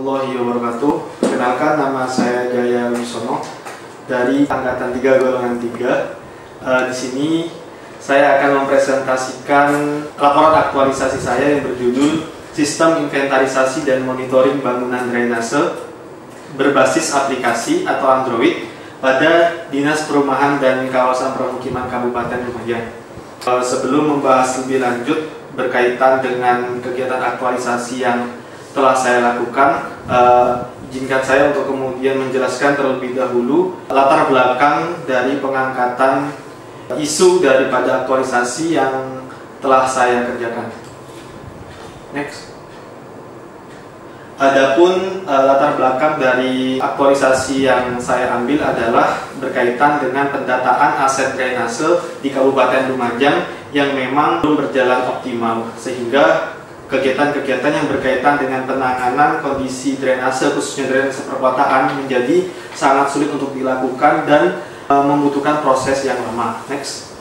warahmatullahi wabarakatuh. Perkenalkan, nama saya Jaya Wisono dari Angkatan 3 Golongan 3. Di sini saya akan mempresentasikan laporan aktualisasi saya yang berjudul Sistem Inventarisasi dan Monitoring Bangunan Drainase berbasis aplikasi atau Android pada Dinas Perumahan dan Kawasan Permukiman Kabupaten Lumajang. Sebelum membahas lebih lanjut berkaitan dengan kegiatan aktualisasi yang telah saya lakukan, izinkan saya untuk kemudian menjelaskan terlebih dahulu latar belakang dari pengangkatan isu daripada aktualisasi yang telah saya kerjakan. Next. Adapun latar belakang dari aktualisasi yang saya ambil adalah berkaitan dengan pendataan aset drainase di Kabupaten Lumajang yang memang belum berjalan optimal, sehingga kegiatan-kegiatan yang berkaitan dengan penanganan kondisi drainase, khususnya drainase perkotaan, menjadi sangat sulit untuk dilakukan dan membutuhkan proses yang lama. Next.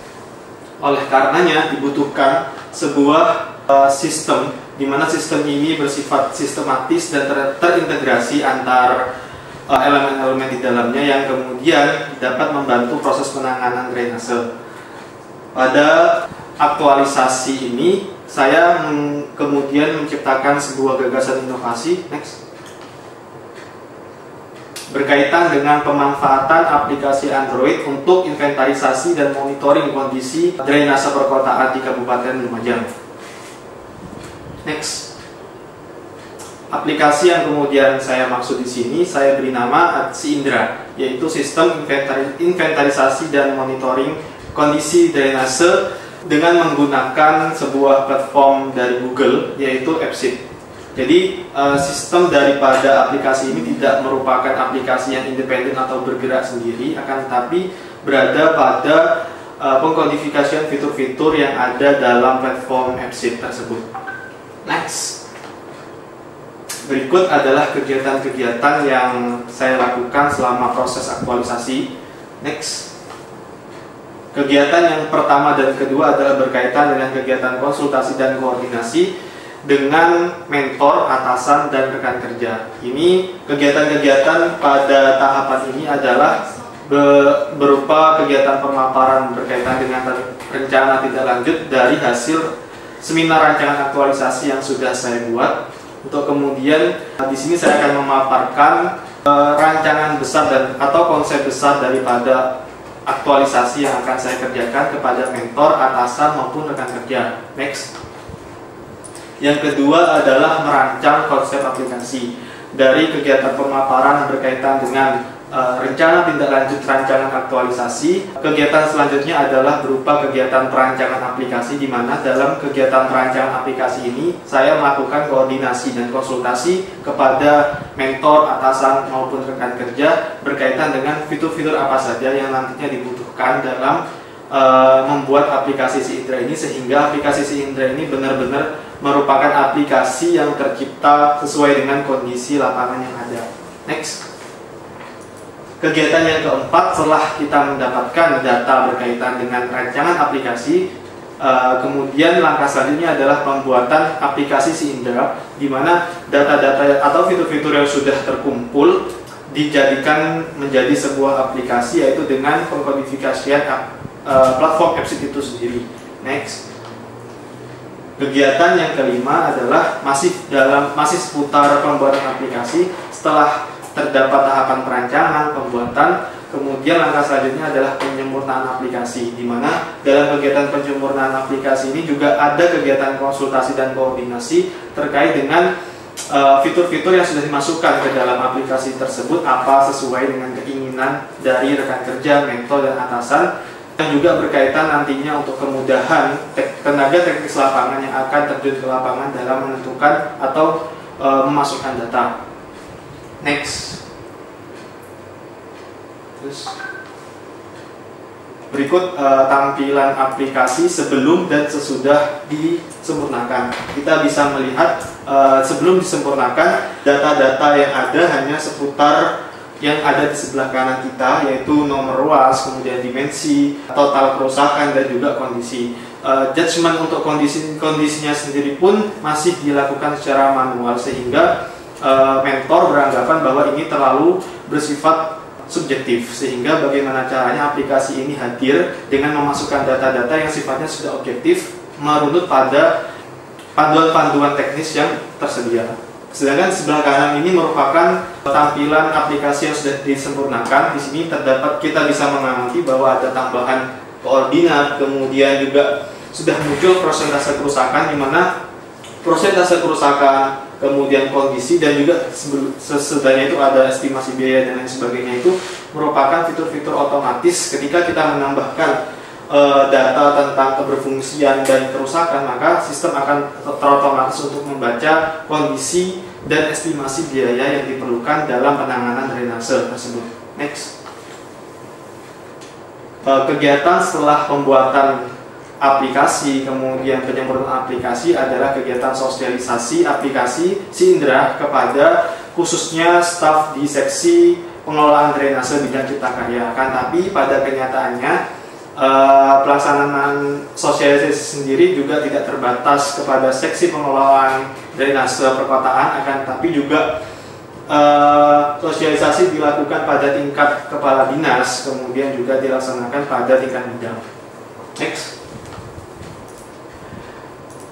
Oleh karenanya dibutuhkan sebuah sistem di mana sistem ini bersifat sistematis dan terintegrasi antar elemen-elemen di dalamnya yang kemudian dapat membantu proses penanganan drainase. Pada aktualisasi ini saya kemudian menciptakan sebuah gagasan inovasi. Next. Berkaitan dengan pemanfaatan aplikasi Android untuk inventarisasi dan monitoring kondisi drainase perkotaan di Kabupaten Lumajang. Next. Aplikasi yang kemudian saya maksud di sini saya beri nama SIINDRA, yaitu Sistem Inventarisasi dan Monitoring Kondisi Drainase dengan menggunakan sebuah platform dari Google, yaitu AppSheet. Jadi sistem daripada aplikasi ini tidak merupakan aplikasi yang independen atau bergerak sendiri, akan tetapi berada pada pengkodifikasian fitur-fitur yang ada dalam platform AppSheet tersebut. Next. Berikut adalah kegiatan-kegiatan yang saya lakukan selama proses aktualisasi. Next. Kegiatan yang pertama dan kedua adalah berkaitan dengan kegiatan konsultasi dan koordinasi dengan mentor, atasan, dan rekan kerja. Ini kegiatan-kegiatan pada tahapan ini adalah berupa kegiatan pemaparan berkaitan dengan rencana tindak lanjut dari hasil seminar rancangan aktualisasi yang sudah saya buat. Untuk kemudian di sini saya akan memaparkan rancangan besar atau konsep besar daripada aktualisasi yang akan saya kerjakan kepada mentor, atasan, maupun rekan kerja. Next. Yang kedua adalah merancang konsep aplikasi. Dari kegiatan pemaparan berkaitan dengan rencana tindak lanjut rancangan aktualisasi, kegiatan selanjutnya adalah berupa kegiatan perancangan aplikasi, di mana dalam kegiatan perancangan aplikasi ini saya melakukan koordinasi dan konsultasi kepada mentor, atasan, maupun rekan kerja berkaitan dengan fitur-fitur apa saja yang nantinya dibutuhkan dalam membuat aplikasi SIINDRA ini, sehingga aplikasi SIINDRA ini benar-benar merupakan aplikasi yang tercipta sesuai dengan kondisi lapangan yang ada. Next. Kegiatan yang keempat, setelah kita mendapatkan data berkaitan dengan rancangan aplikasi, kemudian langkah selanjutnya adalah pembuatan aplikasi SIINDRA, di mana data-data atau fitur-fitur yang sudah terkumpul dijadikan menjadi sebuah aplikasi, yaitu dengan pengkodifikasian platform AppSheet itu sendiri. Next. Kegiatan yang kelima adalah masih seputar pembuatan aplikasi. Setelah terdapat tahapan perancangan, pembuatan, kemudian langkah selanjutnya adalah penyempurnaan aplikasi, di mana dalam kegiatan penyempurnaan aplikasi ini juga ada kegiatan konsultasi dan koordinasi terkait dengan fitur-fitur yang sudah dimasukkan ke dalam aplikasi tersebut, apa sesuai dengan keinginan dari rekan kerja, mentor, dan atasan, yang juga berkaitan nantinya untuk kemudahan tenaga teknis lapangan yang akan terjun ke lapangan dalam menentukan atau memasukkan data. Next. Terus berikut tampilan aplikasi sebelum dan sesudah disempurnakan. Kita bisa melihat sebelum disempurnakan, data-data yang ada hanya seputar yang ada di sebelah kanan kita, yaitu nomor ruas, kemudian dimensi, total kerusakan, dan juga kondisi. Judgement untuk kondisinya sendiri pun masih dilakukan secara manual, sehingga mentor beranggapan bahwa ini terlalu bersifat subjektif, sehingga bagaimana caranya aplikasi ini hadir dengan memasukkan data-data yang sifatnya sudah objektif merunut pada panduan-panduan teknis yang tersedia. Sedangkan sebelah kanan ini merupakan tampilan aplikasi yang sudah disempurnakan. Di sini terdapat, kita bisa mengamati bahwa ada tambahan koordinat, kemudian juga sudah muncul persentase kerusakan, di mana persentase kerusakan, kemudian kondisi, dan juga sesudahnya itu ada estimasi biaya dan lain sebagainya. Itu merupakan fitur-fitur otomatis ketika kita menambahkan data tentang keberfungsian dan kerusakan, maka sistem akan terotomatis untuk membaca kondisi dan estimasi biaya yang diperlukan dalam penanganan drainase tersebut. Next. Kegiatan setelah pembuatan aplikasi, kemudian penyempurnaan aplikasi adalah kegiatan sosialisasi aplikasi Si Indra kepada khususnya staf di seksi pengelolaan drainase bidang cipta karya. Kan tapi pada kenyataannya pelaksanaan sosialisasi sendiri juga tidak terbatas kepada seksi pengelolaan drainase perkotaan, akan tapi juga sosialisasi dilakukan pada tingkat kepala dinas, kemudian juga dilaksanakan pada tingkat bidang. Next.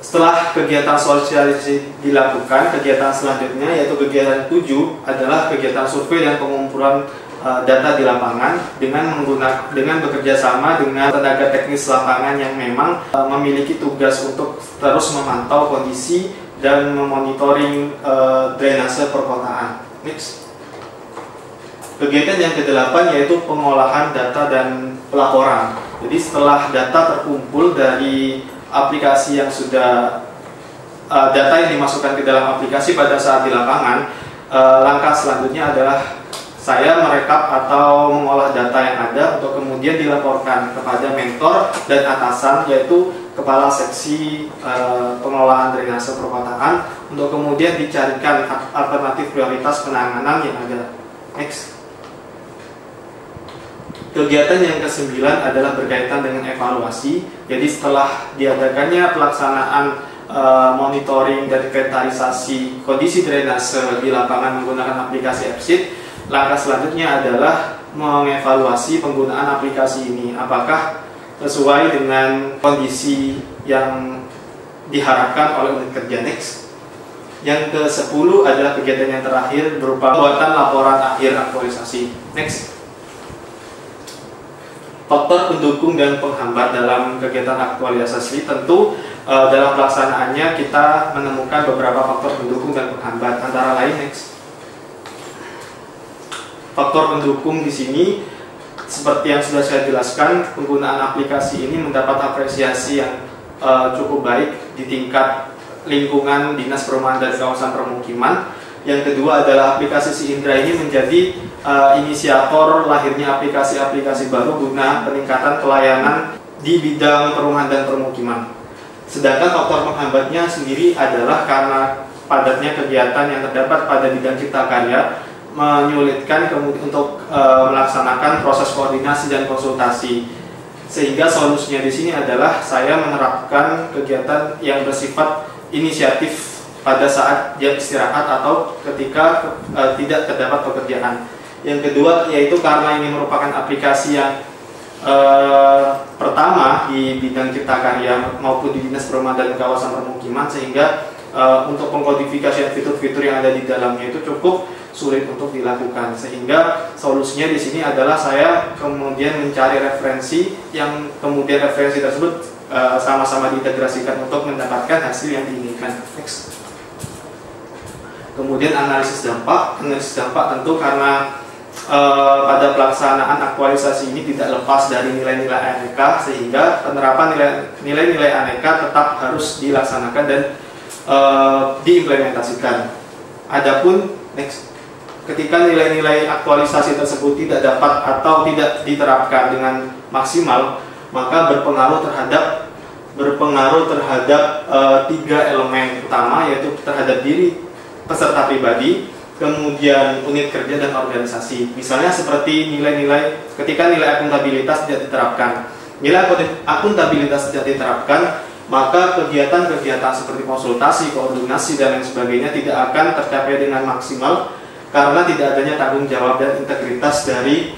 Setelah kegiatan sosialisasi dilakukan, kegiatan selanjutnya yaitu kegiatan 7 adalah kegiatan survei dan pengumpulan data di lapangan dengan bekerja sama dengan tenaga teknis lapangan yang memang memiliki tugas untuk terus memantau kondisi dan memonitoring drainase perkotaan. Next. Kegiatan yang ke-8 yaitu pengolahan data dan pelaporan. Jadi setelah data terkumpul dari aplikasi yang sudah data yang dimasukkan ke dalam aplikasi pada saat di lapangan, langkah selanjutnya adalah saya merekap atau mengolah data yang ada untuk kemudian dilaporkan kepada mentor dan atasan, yaitu kepala seksi pengelolaan drainase perkotaan, untuk kemudian dicarikan alternatif prioritas penanganan yang ada. Next. Kegiatan yang ke-9 adalah berkaitan dengan evaluasi. Jadi setelah diadakannya pelaksanaan monitoring dan inventarisasi kondisi drainase di lapangan menggunakan aplikasi EPSIT, langkah selanjutnya adalah mengevaluasi penggunaan aplikasi ini. Apakah sesuai dengan kondisi yang diharapkan oleh unit kerja. Next. Yang ke-10 adalah kegiatan yang terakhir berupa pembuatan laporan akhir aktualisasi. Next. Faktor pendukung dan penghambat dalam kegiatan aktualisasi, tentu dalam pelaksanaannya kita menemukan beberapa faktor pendukung dan penghambat, antara lain. Next. Faktor pendukung di sini seperti yang sudah saya jelaskan, penggunaan aplikasi ini mendapat apresiasi yang cukup baik di tingkat lingkungan Dinas Perumahan dan Kawasan Permukiman. Yang kedua adalah aplikasi Si Indra ini menjadi inisiator lahirnya aplikasi-aplikasi baru guna peningkatan pelayanan di bidang perumahan dan permukiman. Sedangkan faktor penghambatnya sendiri adalah karena padatnya kegiatan yang terdapat pada bidang cipta karya menyulitkan kemudian untuk melaksanakan proses koordinasi dan konsultasi. Sehingga solusinya di sini adalah saya menerapkan kegiatan yang bersifat inisiatif pada saat jam istirahat atau ketika tidak terdapat pekerjaan. Yang kedua yaitu karena ini merupakan aplikasi yang pertama di bidang cipta karya maupun di Dinas Perumahan dan Kawasan Permukiman, sehingga untuk pengkodifikasian fitur-fitur yang ada di dalamnya itu cukup sulit untuk dilakukan. Sehingga solusinya di sini adalah saya kemudian mencari referensi yang kemudian referensi tersebut sama-sama diintegrasikan untuk mendapatkan hasil yang diinginkan. Next. Kemudian analisis dampak. Analisis dampak tentu karena pada pelaksanaan aktualisasi ini tidak lepas dari nilai-nilai aneka, sehingga penerapan nilai-nilai aneka tetap harus dilaksanakan dan diimplementasikan. Adapun next, ketika nilai-nilai aktualisasi tersebut tidak dapat atau tidak diterapkan dengan maksimal, maka berpengaruh terhadap 3 elemen utama, yaitu terhadap diri peserta pribadi, kemudian unit kerja dan organisasi. Misalnya seperti ketika nilai akuntabilitas tidak diterapkan. Nilai akuntabilitas tidak diterapkan, maka kegiatan-kegiatan seperti konsultasi, koordinasi, dan lain sebagainya tidak akan tercapai dengan maksimal karena tidak adanya tanggung jawab dan integritas dari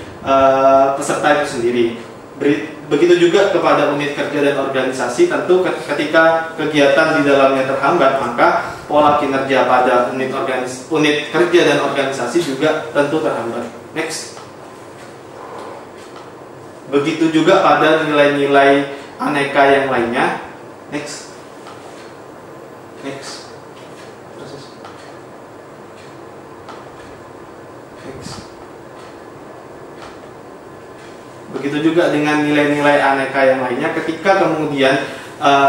peserta itu sendiri. Begitu juga kepada unit kerja dan organisasi, tentu ketika kegiatan di dalamnya terhambat, maka pola kinerja pada unit kerja dan organisasi juga tentu terhambat. Next. Begitu juga pada nilai-nilai aneka yang lainnya. Next. Next. Next. Begitu juga dengan nilai-nilai aneka yang lainnya, ketika kemudian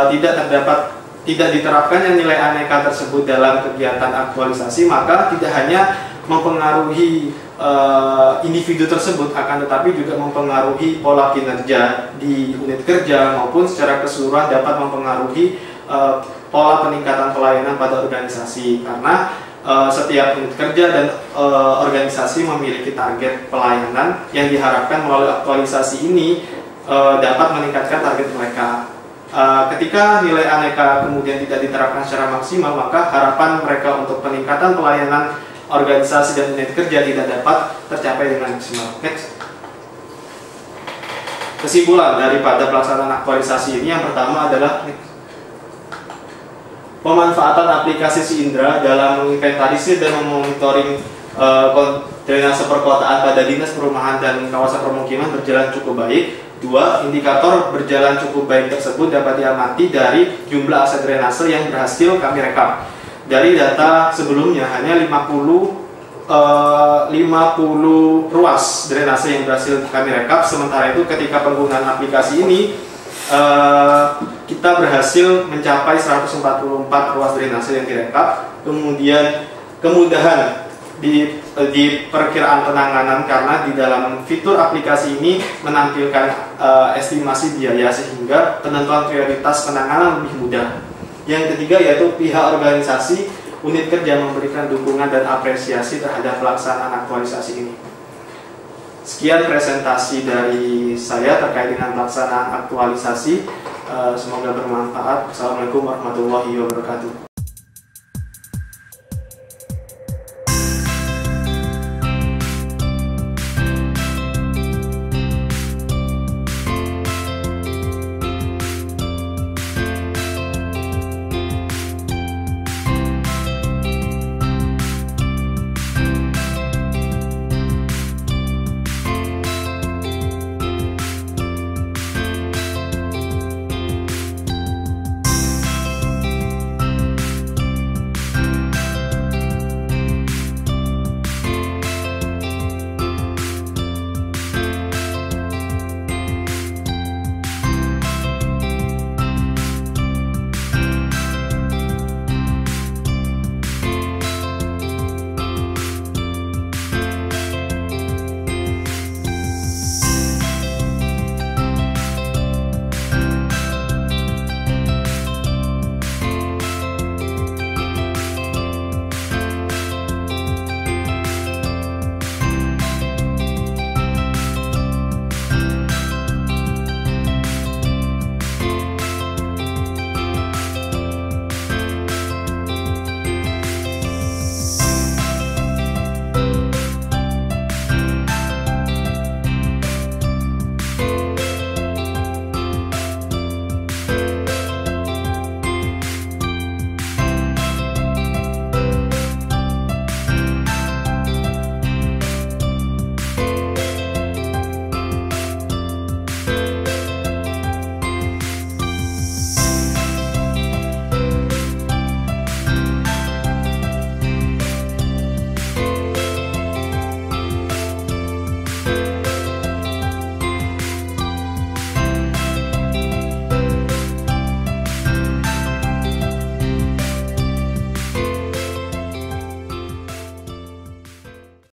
tidak diterapkannya nilai aneka tersebut dalam kegiatan aktualisasi, maka tidak hanya mempengaruhi individu tersebut, akan tetapi juga mempengaruhi pola kinerja di unit kerja maupun secara keseluruhan dapat mempengaruhi pola peningkatan pelayanan pada organisasi, karena setiap unit kerja dan organisasi memiliki target pelayanan yang diharapkan melalui aktualisasi ini dapat meningkatkan target mereka. Ketika nilai aneka kemudian tidak diterapkan secara maksimal, maka harapan mereka untuk peningkatan pelayanan organisasi dan unit kerja tidak dapat tercapai dengan maksimal. Next. Kesimpulan daripada pelaksanaan aktualisasi ini, yang pertama adalah pemanfaatan aplikasi SIINDRA dalam menginventarisir dan memonitoring drainase perkotaan pada Dinas Perumahan dan Kawasan Permukiman berjalan cukup baik. 2. Indikator berjalan cukup baik tersebut dapat diamati dari jumlah aset drainase yang berhasil kami rekap. Dari data sebelumnya hanya 50 ruas drainase yang berhasil kami rekap, sementara itu ketika penggunaan aplikasi ini kita berhasil mencapai 144 ruas drainase yang direkap. Kemudian kemudahan di perkiraan penanganan karena di dalam fitur aplikasi ini menampilkan estimasi biaya sehingga penentuan prioritas penanganan lebih mudah. Yang ketiga yaitu pihak organisasi unit kerja memberikan dukungan dan apresiasi terhadap pelaksanaan aktualisasi ini. Sekian presentasi dari saya terkait dengan pelaksanaan aktualisasi. Semoga bermanfaat. Assalamualaikum warahmatullahi wabarakatuh.